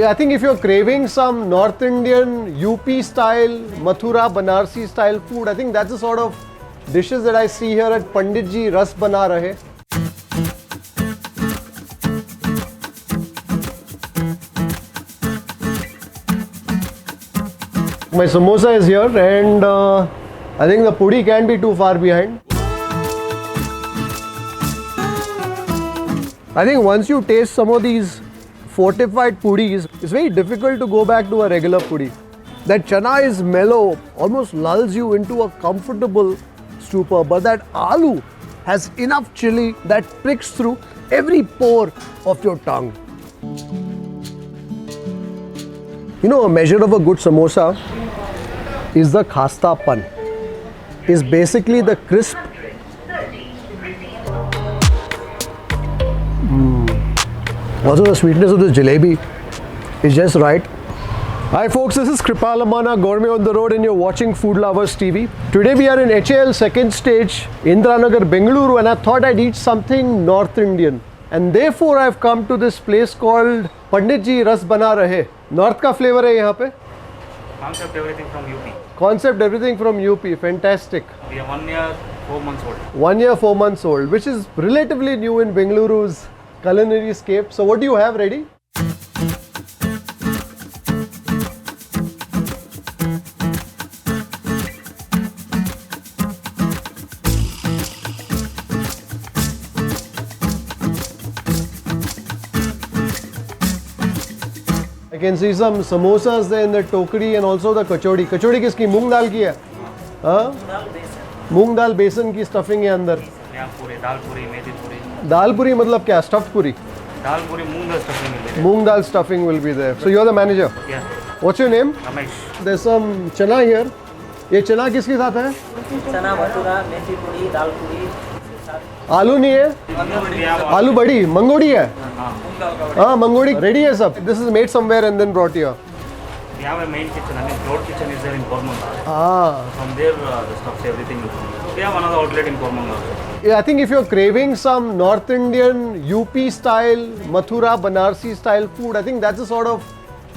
I think if you're craving some North Indian UP style, Mathura, Banarsi style food, I think that's the sort of dishes that I see here at Panditji Ras Bana Rahe. My samosa is here, and I think the puri can't be too far behind. I think once you taste some of these fortified puris, it's very difficult to go back to a regular puri. That chana is mellow, almost lulls you into a comfortable stupor, but that aloo has enough chili that pricks through every pore of your tongue. You know, a measure of a good samosa is the khasta pan. Is basically the crisp. Also the sweetness of the jalebi is just right. Hi folks, this is Kripal Amanna, Gourmet on the Road, and you're watching Food Lovers TV. Today we are in HAL second stage, Indiranagar, Bengaluru, and I thought I'd eat something North Indian. And therefore I've come to this place called Panditji Ras Bana Rahe. North ka flavor hai yahan pe? Concept everything from UP. Concept everything from UP, fantastic. We are 1 year, 4 months old. 1 year, 4 months old, which is relatively new in Bengaluru's culinary scape. So what do you have ready? I can see some samosas there in the tokri and also the kachori. Kachori kiski? Moong dal ki hai? Huh? Moong dal besan ki stuffing hai andar. Dal Poori, methi puri. Dal puri matlab kya? Stuffed puri? Dal Poori, moong dal stuffing will be there. Moong dal stuffing will be there. So you're the manager? Yeah. What's your name? Ramesh. There's some chana here. ये चना किसके साथ है? चना भटूरा, मेथी पूरी, दाल पूरी। आलू नहीं है? आलू बड़ी, मंगोड़ी है? हाँ, मंगोड़ी ready है सब. This is made somewhere and then brought here. We have a main kitchen. I mean, float kitchen is there in Kormanga. Ah. From there, the stuffs, everything will come. We have another outlet in Kormanga also. Yeah, I think if you're craving some North Indian UP style, Mathura, Banarsi style food, I think that's the sort of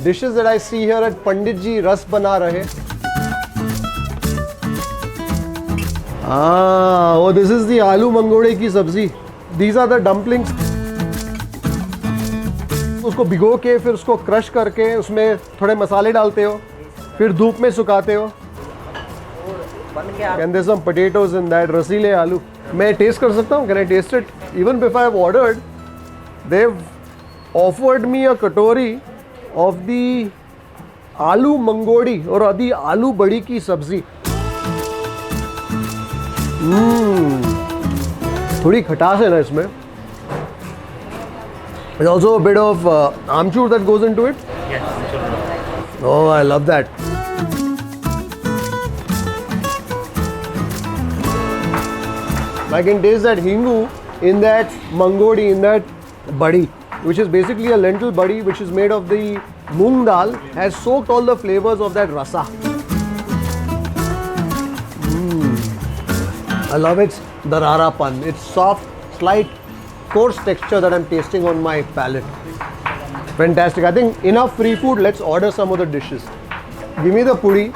dishes that I see here at Panditji Ras Bana Rahe. Ah, oh, this is the aloo mangode ki subzi. These are the dumplings. उसको भिगो के फिर उसको crush करके उसमें थोड़े मसाले डालते हो, फिर धूप में सुखाते हो. And there's some potatoes in that, रसीले आलू. मैं टेस्ट कर सकता हूँ? Can I taste it? Even if I've ordered, they've offered me a katori of the aloo mangodi और the aloo badi की सब्जी. थोड़ी खटास है ना इसमें. There's also a bit of amchur that goes into it. Yes, amchur. Oh, I love that. I can taste that hingu in that mangodi, in that badi, which is basically a lentil badi, which is made of the moong dal, has soaked all the flavors of that rasa. I love its darara pan. It's soft, slight, coarse texture that I'm tasting on my palate. Fantastic. I think enough free food. Let's order some of the dishes. Give me the puri.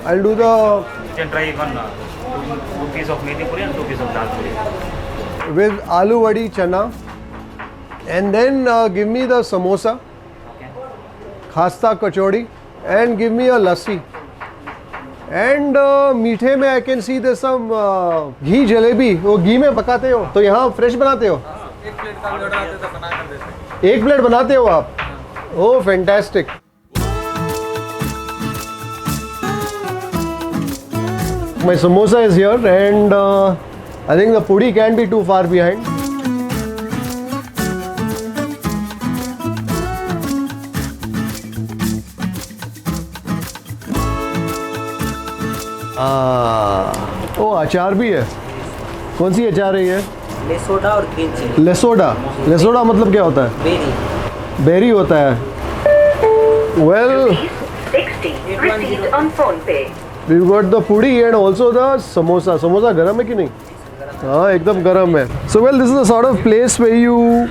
I'll do the... You can try even 2 pieces of methi puri and 2 pieces of dal puri. With aloo wadi chana. And then give me the samosa. Okay. Khasta kachori. And give me a lassi. And मीठे में I can see there's some ghee jalebi. वो घी में पकाते हो तो यहाँ fresh बनाते हो? एक प्लेट का ऑर्डर आते तो बना कर देते हैं. एक प्लेट बनाते हो आप? Oh, fantastic. My samosa is here, and I think the puri can't be too far behind. ओ अचार भी है. कौन सी अचार है ये? लेसोडा और ग्रीन चिली. लेसोडा. लेसोडा मतलब क्या होता है? बेरी. बेरी होता है. Well, 60 received on phone pay. we've got the puri and also the samosa. Samosa गरम है कि नहीं? हाँ, एकदम गरम है. So well, this is the sort of place where you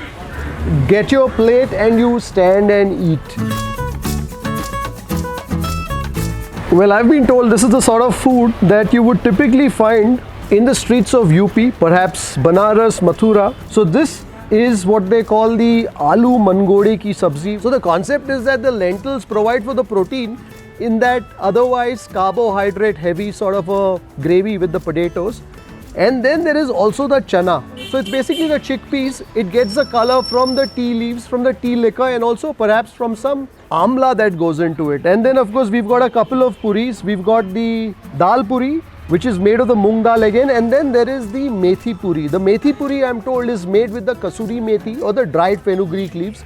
get your plate and you stand and eat. Well, I've been told this is the sort of food that you would typically find in the streets of UP, perhaps Banaras, Mathura. So this is what they call the Aloo Mangode ki sabzi. So the concept is that the lentils provide for the protein in that otherwise carbohydrate heavy sort of a gravy with the potatoes. And then there is also the chana. So it's basically the chickpeas. It gets the color from the tea leaves, from the tea liquor, and also perhaps from some amla that goes into it. And then of course we've got a couple of puris. We've got the Dal Poori, which is made of the moong dal again, and then there is the methi puri. The methi puri, I'm told, is made with the Kachori methi or the dried fenugreek leaves.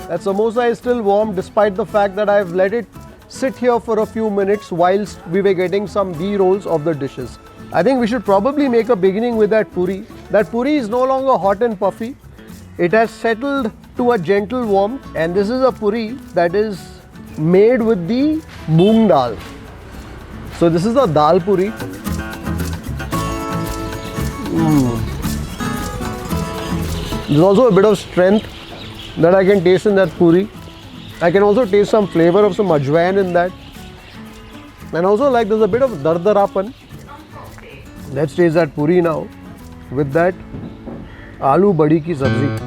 That samosa is still warm despite the fact that I've let it sit here for a few minutes whilst we were getting some B-rolls of the dishes. I think we should probably make a beginning with that puri. That puri is no longer hot and puffy. It has settled to a gentle warmth, and this is a puri that is made with the moong dal. So this is the Dal Poori. There's also a bit of strength that I can taste in that puri. I can also taste some flavor of some ajwain in that. And also like there's a bit of dardarapan. Let's taste that puri now with that aloo badi ki sabzi.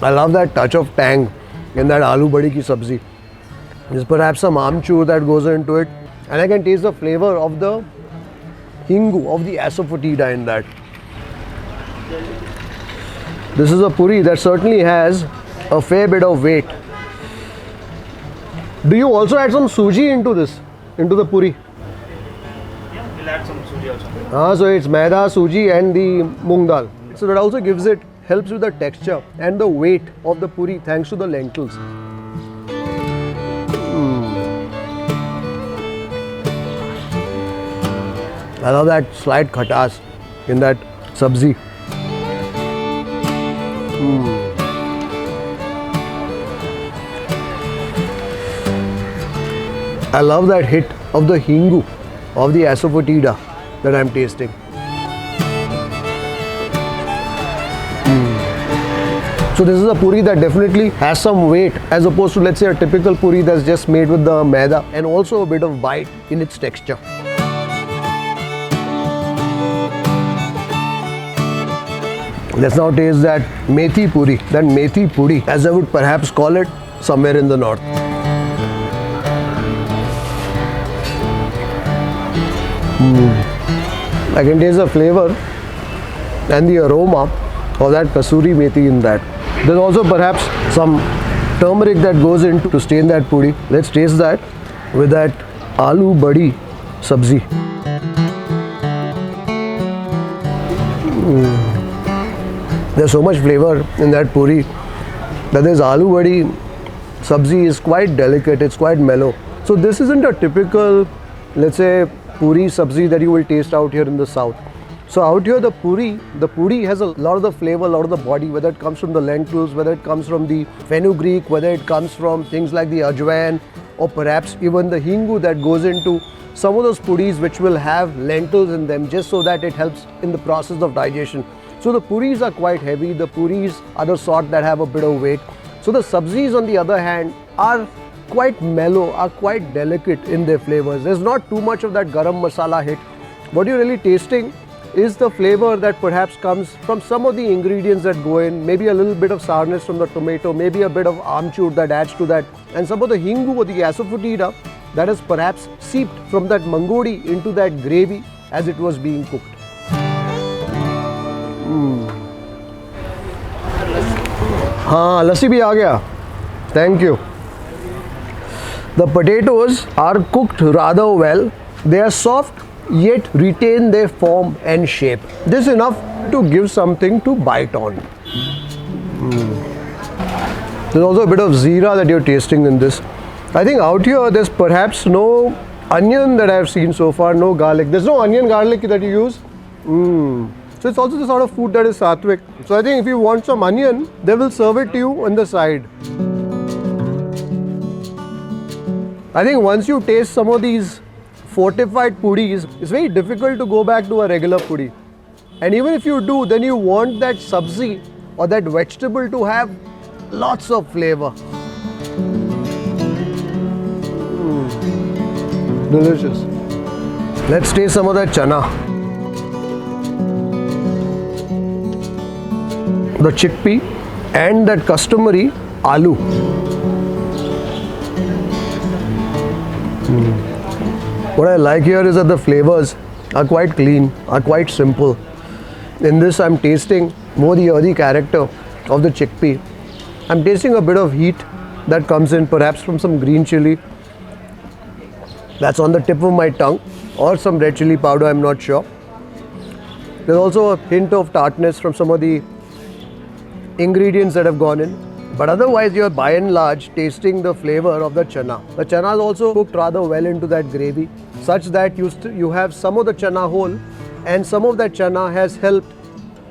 I love that touch of tang in that aloo badi ki sabzi. There's perhaps some amchur that goes into it, and I can taste the flavor of the hingu, of the asafoetida in that. This is a puri that certainly has a fair bit of weight. Do you also add some suji into this, into the puri? Yeah, we'll add some suji also. So it's maida, suji and the moong dal. So that also gives it, helps with the texture and the weight of the puri thanks to the lentils. I love that slight khatas in that sabzi. I love that hit of the hingu, of the asafoetida that I'm tasting. So this is a puri that definitely has some weight as opposed to, let's say, a typical puri that's just made with the maida, and also a bit of bite in its texture. Let's now taste that methi puri, that methi puri, as I would perhaps call it somewhere in the north. I can taste the flavor and the aroma of that kasuri methi in that. There's also perhaps some turmeric that goes into to stain that puri. Let's taste that with that aloo badi sabzi. There's so much flavor in that puri that this aloo badi sabzi is quite delicate, it's quite mellow. So this isn't a typical, let's say, puri sabzi that you will taste out here in the south. So out here the puri has a lot of the flavor, a lot of the body, whether it comes from the lentils, whether it comes from the fenugreek, whether it comes from things like the ajwain, or perhaps even the hingu that goes into some of those puris which will have lentils in them, just so that it helps in the process of digestion. So the puris are quite heavy, the puris are the sort that have a bit of weight. So the sabzis on the other hand are quite mellow, are quite delicate in their flavors. There's not too much of that garam masala hit. What you're really tasting is the flavor that perhaps comes from some of the ingredients that go in, maybe a little bit of sourness from the tomato, maybe a bit of amchur that adds to that, and some of the hingu or the asafoetida that has perhaps seeped from that mangodi into that gravy as it was being cooked. हाँ, लस्सी भी आ गया. Thank you. The potatoes are cooked rather well. They are soft yet retain their form and shape. This is enough to give something to bite on. There's also a bit of zeera that you're tasting in this. I think out here there's perhaps no onion that I've seen so far, no garlic. There's no onion garlic that you use. So it's also the sort of food that is sattvic. So I think if you want some onion, they will serve it to you on the side. I think once you taste some of these fortified puris, it's very difficult to go back to a regular puri. And even if you do, then you want that subzi or that vegetable to have lots of flavor. Delicious. Let's taste some of that chana. The chickpea and that customary aloo. What I like here is that the flavors are quite clean, are quite simple. In this, I'm tasting more the earthy character of the chickpea. I'm tasting a bit of heat that comes in, perhaps from some green chili that's on the tip of my tongue, or some red chili powder, I'm not sure. There's also a hint of tartness from some of the ingredients that have gone in. But otherwise, you're by and large tasting the flavor of the chana. The chana is also cooked rather well into that gravy, such that you have some of the chana whole, and some of that chana has helped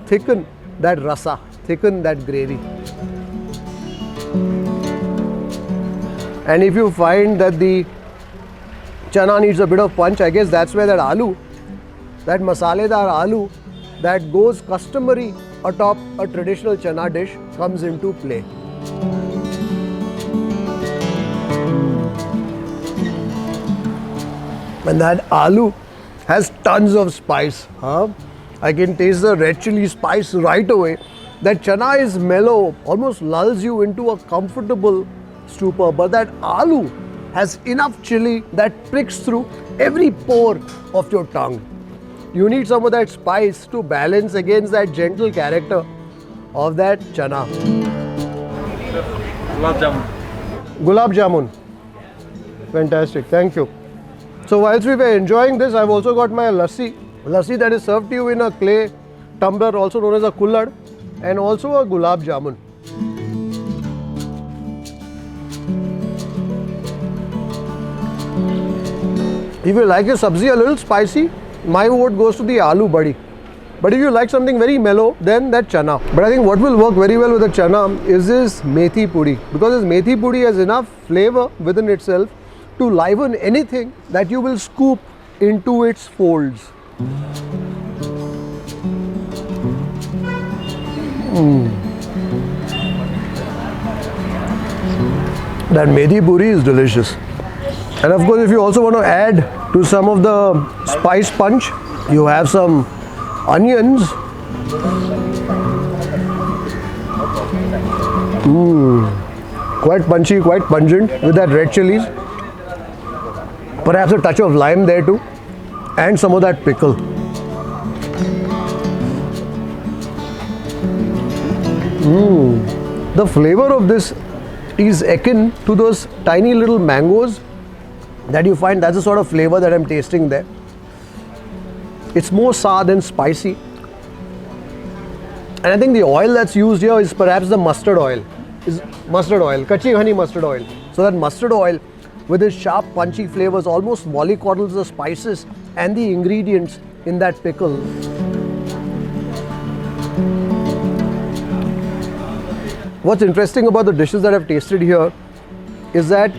thicken that rasa, thicken that gravy. And if you find that the chana needs a bit of punch, I guess that's where that aloo, that masaledar aloo that goes customary atop a traditional chana dish comes into play. And that aloo has tons of spice. I can taste the red chili spice right away. That chana is mellow, almost lulls you into a comfortable stupor. But that aloo has enough chili that pricks through every pore of your tongue. You need some of that spice to balance against that gentle character of that chana. Gulab Jamun. Gulab Jamun. Fantastic, thank you. So whilst we were enjoying this, I've also got my lassi. Lassi that is served to you in a clay tumbler, also known as a kullad, and also a gulab jamun. If you like your sabzi a little spicy, my vote goes to the aloo badi. But if you like something very mellow, then that chana. But I think what will work very well with the chana is this methi puri, because this methi puri has enough flavor within itself to liven anything that you will scoop into its folds. That methi puri is delicious. And of course, if you also want to add to some of the spice punch, you have some onions. Quite punchy, quite pungent with that red chilies. Perhaps a touch of lime there too. And some of that pickle. The flavor of this is akin to those tiny little mangoes that you find. That's the sort of flavor that I'm tasting there. It's more sour than spicy. And I think the oil that's used here is perhaps the mustard oil. Kachi honey mustard oil. So that mustard oil with its sharp punchy flavors almost mollycoddles the spices and the ingredients in that pickle. What's interesting about the dishes that I've tasted here is that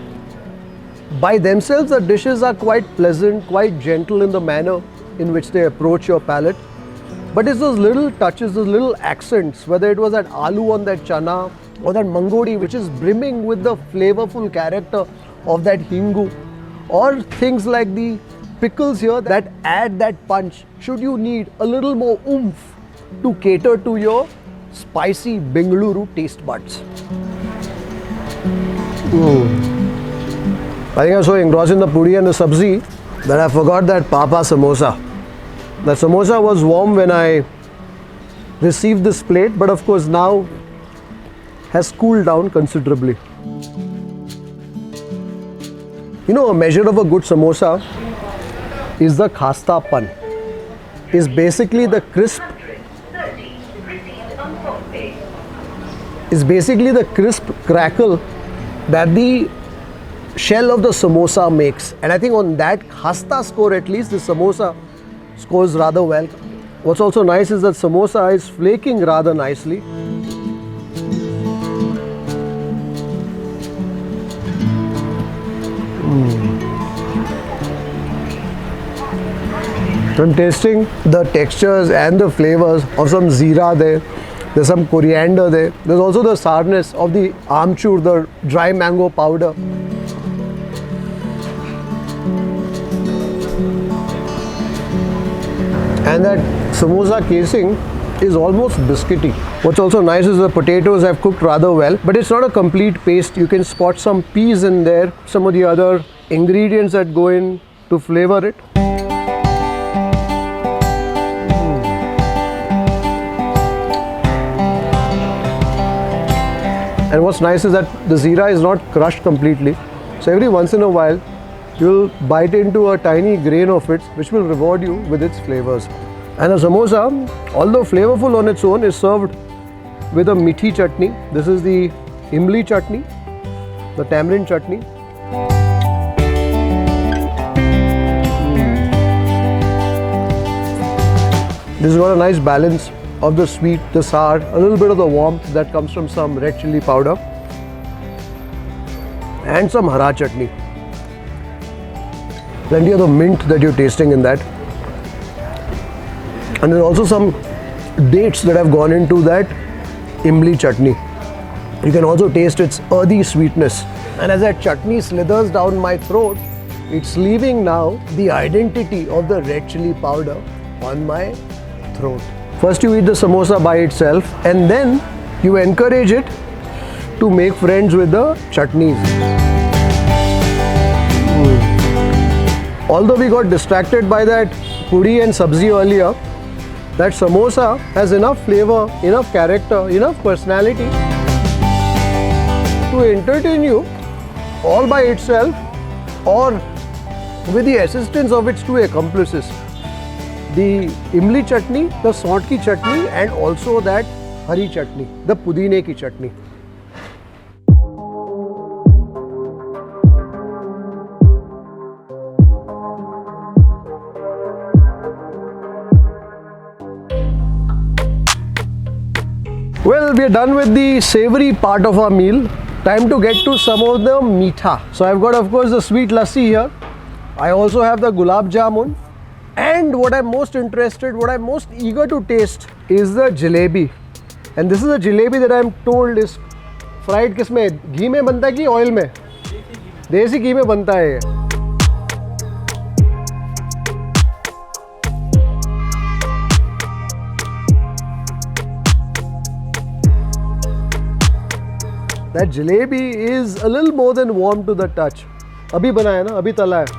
by themselves the dishes are quite pleasant, quite gentle in the manner in which they approach your palate. But it's those little touches, those little accents, whether it was that aloo on that chana or that mangodi which is brimming with the flavorful character of that hingu, or things like the pickles here that add that punch should you need a little more oomph to cater to your spicy Bengaluru taste buds. I think I was so engrossed in the puri and the sabzi that I forgot that papa samosa. The samosa was warm when I received this plate, but of course now has cooled down considerably. You know, a measure of a good samosa is the khasta pan. Is basically the crisp. Is basically the crisp crackle that the shell of the samosa makes. And I think on that khasta score at least, the samosa scores rather well. What's also nice is that samosa is flaking rather nicely. I'm tasting the textures and the flavors of some zeera there. There's some coriander there. There's also the sourness of the amchur, the dry mango powder. And that samosa casing is almost biscuity. What's also nice is the potatoes have cooked rather well, but it's not a complete paste. You can spot some peas in there, some of the other ingredients that go in to flavor it. And what's nice is that the zeera is not crushed completely. So every once in a while, you'll bite into a tiny grain of it, which will reward you with its flavors. And a samosa, although flavorful on its own, is served with a methi chutney. This is the imli chutney, the tamarind chutney. This has got a nice balance of the sweet, the sour, a little bit of the warmth that comes from some red chili powder and some hara chutney. Plenty of the mint that you're tasting in that. And there's also some dates that have gone into that imli chutney. You can also taste its earthy sweetness. And as that chutney slithers down my throat, it's leaving now the identity of the red chili powder on my throat. First you eat the samosa by itself, and then you encourage it to make friends with the chutneys. Although we got distracted by that puri and subzi earlier, that samosa has enough flavor, enough character, enough personality to entertain you all by itself or with the assistance of its two accomplices. The imli chutney, the saunt ki chutney, and also that hari chutney, the pudine ki chutney. Well, we are done with the savory part of our meal. Time to get to some of the meetha. So I've got, of course, the sweet lassi here. I also have the gulab jamun. And what I'm most eager to taste is the jalebi. And this is a jalebi that I'm told is fried kisme? Ghee mein banta hai ki oil mein? Desi ghee mein banta hai ye. That jalebi is a little more than warm to the touch. Abhi bana hai na, abhi tala hai.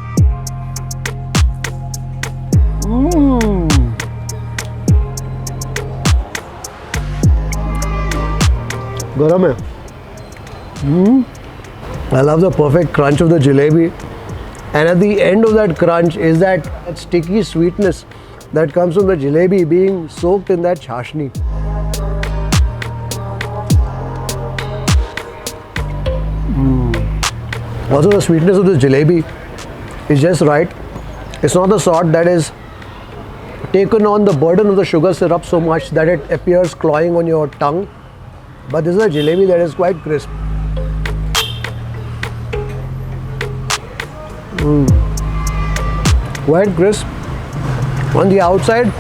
Garam hai. I love the perfect crunch of the jalebi. And at the end of that crunch is that sticky sweetness that comes from the jalebi being soaked in that chashni. Also, the sweetness of this jalebi is just right. It's not the sort that is taken on the burden of the sugar syrup so much that it appears cloying on your tongue. But this is a jalebi that is quite crisp. Quite crisp on the outside,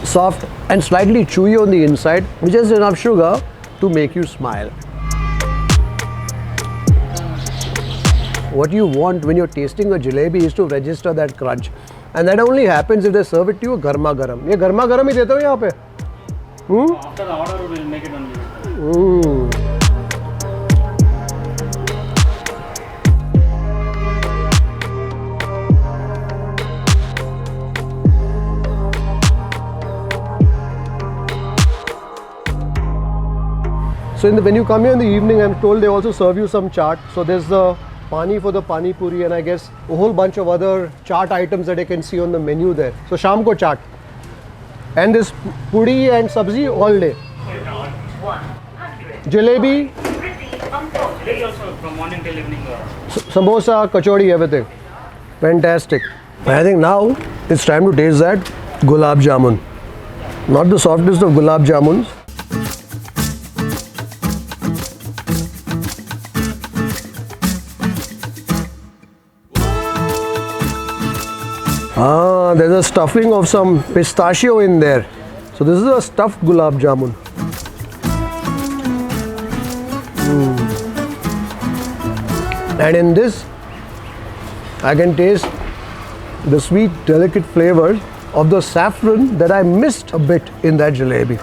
soft and slightly chewy on the inside, with just enough sugar to make you smile. What you want when you're tasting a jalebi is to register that crunch, and that only happens if they serve it to you garma garam. ये garma garam ही देते हो यहाँ पे? After the order, we will make it only. So when you come here in the evening, I'm told they also serve you some chaat. So there's the pani for the pani puri, and I guess a whole bunch of other chaat items that I can see on the menu there. So sham ko chaat. And this puri and sabzi all day. 100. Jalebi, Jalebi also from morning till evening. samosa, kachori, everything. Fantastic. I think now it's time to taste that gulab jamun. Not the softest of gulab jamuns. There's a stuffing of some pistachio in there. So this is a stuffed gulab jamun. And in this, I can taste the sweet, delicate flavors of the saffron that I missed a bit in that jalebi.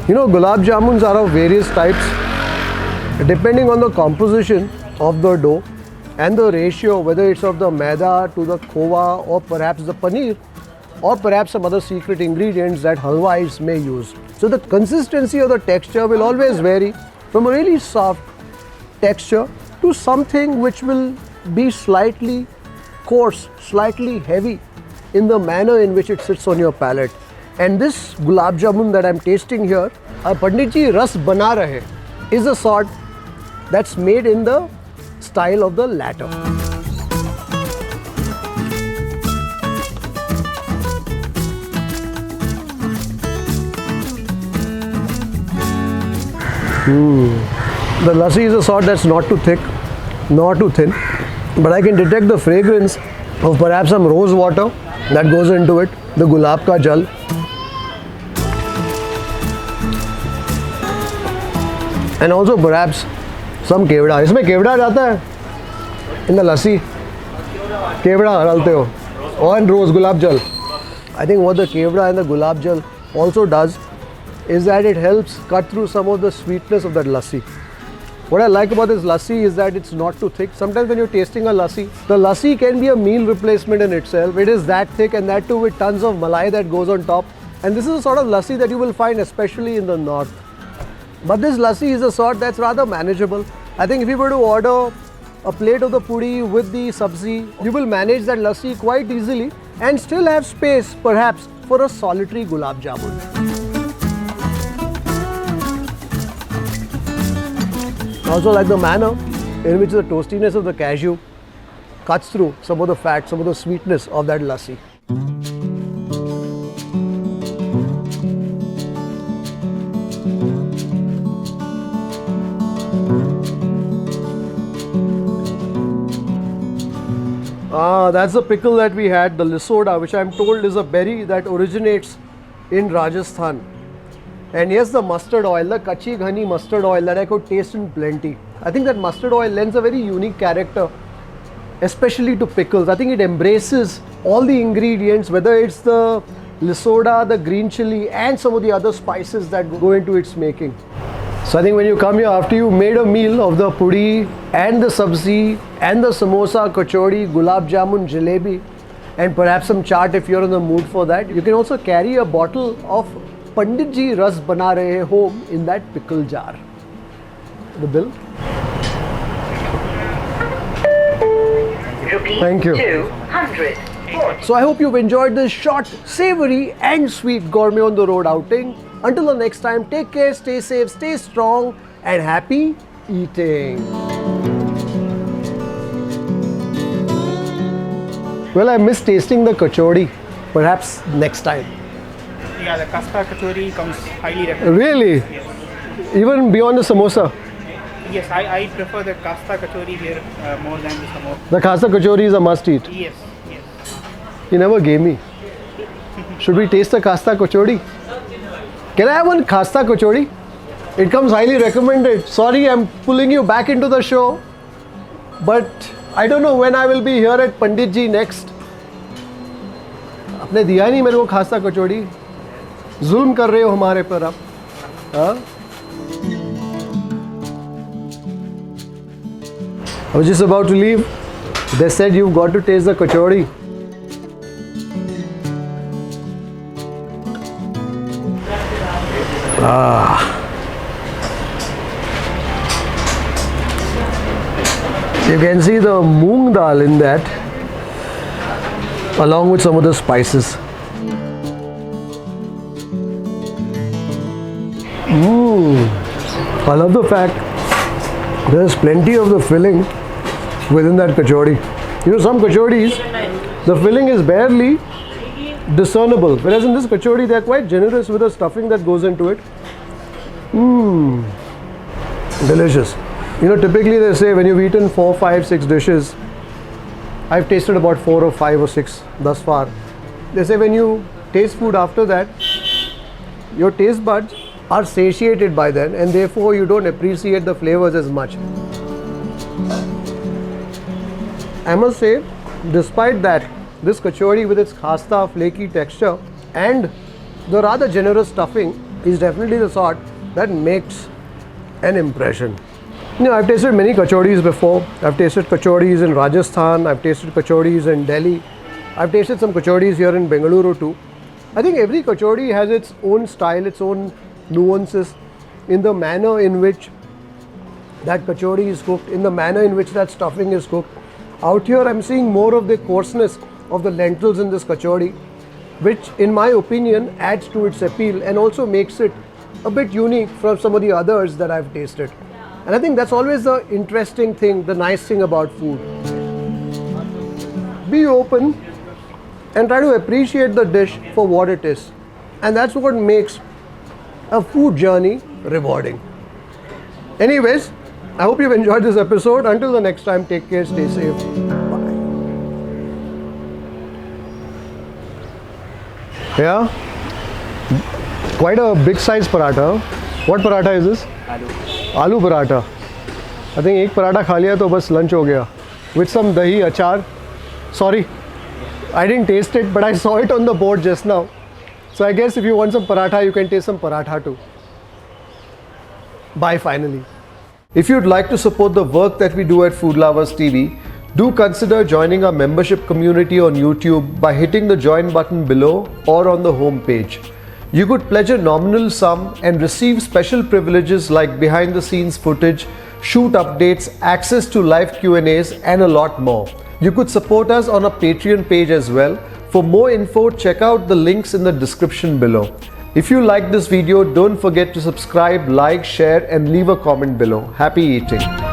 You know, gulab jamuns are of various types. Depending on the composition of the dough and the ratio, whether it's of the maida to the khova or perhaps the paneer or perhaps some other secret ingredients that halwais may use. So the consistency of the texture will always vary from a really soft texture to something which will be slightly coarse, slightly heavy in the manner in which it sits on your palate. And this gulab jamun that I'm tasting here, a Panditji Ras Bana Rahe, is a sort that's made in the style of the latter. The lassi is a sort that's not too thick, not too thin, but I can detect the fragrance of perhaps some rose water that goes into it, the gulab ka jal. And also perhaps some kevda. इसमें kevda जाता है in the lassi. Kevda डालते हो and rose gulab jal. I think what the kevda and the gulab jal also does is that it helps cut through some of the sweetness of that lassi. What I like about this lassi is that it's not too thick. Sometimes when you're tasting a lassi, the lassi can be a meal replacement in itself. It is that thick, and that too with tons of malai that goes on top. And this is a sort of lassi that you will find especially in the north. But this lassi is a sort that's rather manageable. I think if you were to order a plate of the puri with the subzi, you will manage that lassi quite easily and still have space perhaps for a solitary gulab jamun. I also like the manner in which the toastiness of the cashew cuts through some of the fat, some of the sweetness of that lassi. That's the pickle that we had, the lisoda, which I'm told is a berry that originates in Rajasthan. And yes, the mustard oil, the kachi ghani mustard oil that I could taste in plenty. I think that mustard oil lends a very unique character, especially to pickles. I think it embraces all the ingredients, whether it's the lisoda, the green chili, and some of the other spices that go into its making. So I think when you come here, after you made a meal of the puri and the subzi and the samosa, kachori, gulab jamun, jalebi, and perhaps some chaat if you're in the mood for that, you can also carry a bottle of Panditji Ras Bana Rahe home in that pickle jar. The bill? Thank you. 200. So I hope you've enjoyed this short, savory and sweet gourmet on the road outing. Until the next time, take care, stay safe, stay strong and happy eating. Well, I miss tasting the kachori. Perhaps next time. Yeah, the kasta kachori comes highly recommended. Really? Yes. Even beyond the samosa? Yes, I prefer the kasta kachori here more than the samosa. The khasta kachori is a must eat. Yes, yes. You never gave me. Should we taste the khasta kachori? Can I have one khasta kachori? It comes highly recommended. Sorry, I'm pulling you back into the show. But I don't know when I will be here at Panditji next. आपने दिया नहीं मेरे को खास्ता कचौड़ी. जुल्म कर रहे हो हमारे पर आप. हाँ? I was just about to leave. They said you've got to taste the kachori. You can see the moong dal in that, along with some of the spices. I love the fact there's plenty of the filling within that kachori. You know, some kachoris, the filling is barely discernible, whereas in this kachori they are quite generous with the stuffing that goes into it. Delicious. You know, typically they say when you've eaten 4, 5, 6 dishes, I've tasted about 4 or 5 or 6 thus far. they say when you taste food after that, your taste buds are satiated by then, and therefore you don't appreciate the flavors as much. I must say, despite that, this kachori with its khasta flaky texture and the rather generous stuffing is definitely the sort that makes an impression. You know, I've tasted many kachoris before. I've tasted kachoris in Rajasthan, I've tasted kachoris in Delhi, I've tasted some kachoris here in Bengaluru too. I think every kachori has its own style, its own nuances in the manner in which that kachori is cooked, in the manner in which that stuffing is cooked. Out here I'm seeing more of the coarseness of the lentils in this kachori, which in my opinion adds to its appeal and also makes it a bit unique from some of the others that I've tasted. And I think that's always the interesting thing, the nice thing about food. Be open and try to appreciate the dish for what it is. And that's what makes a food journey rewarding. Anyways, I hope you've enjoyed this episode. Until the next time, take care, stay safe. Bye. Yeah, quite a big size paratha. What paratha is this? Aloo paratha. I think एक paratha खा लिया तो बस lunch हो गया. With some dahi, achar. Sorry, I didn't taste it, but I saw it on the board just now. So I guess if you want some paratha, you can taste some paratha too. Bye finally. If you'd like to support the work that we do at Food Lovers TV, do consider joining our membership community on YouTube by hitting the join button below or on the home page. You could pledge a nominal sum and receive special privileges like behind the scenes footage, shoot updates, access to live Q&As and a lot more. You could support us on our Patreon page as well. For more info, check out the links in the description below. If you like this video, don't forget to subscribe, like, share and leave a comment below. Happy eating!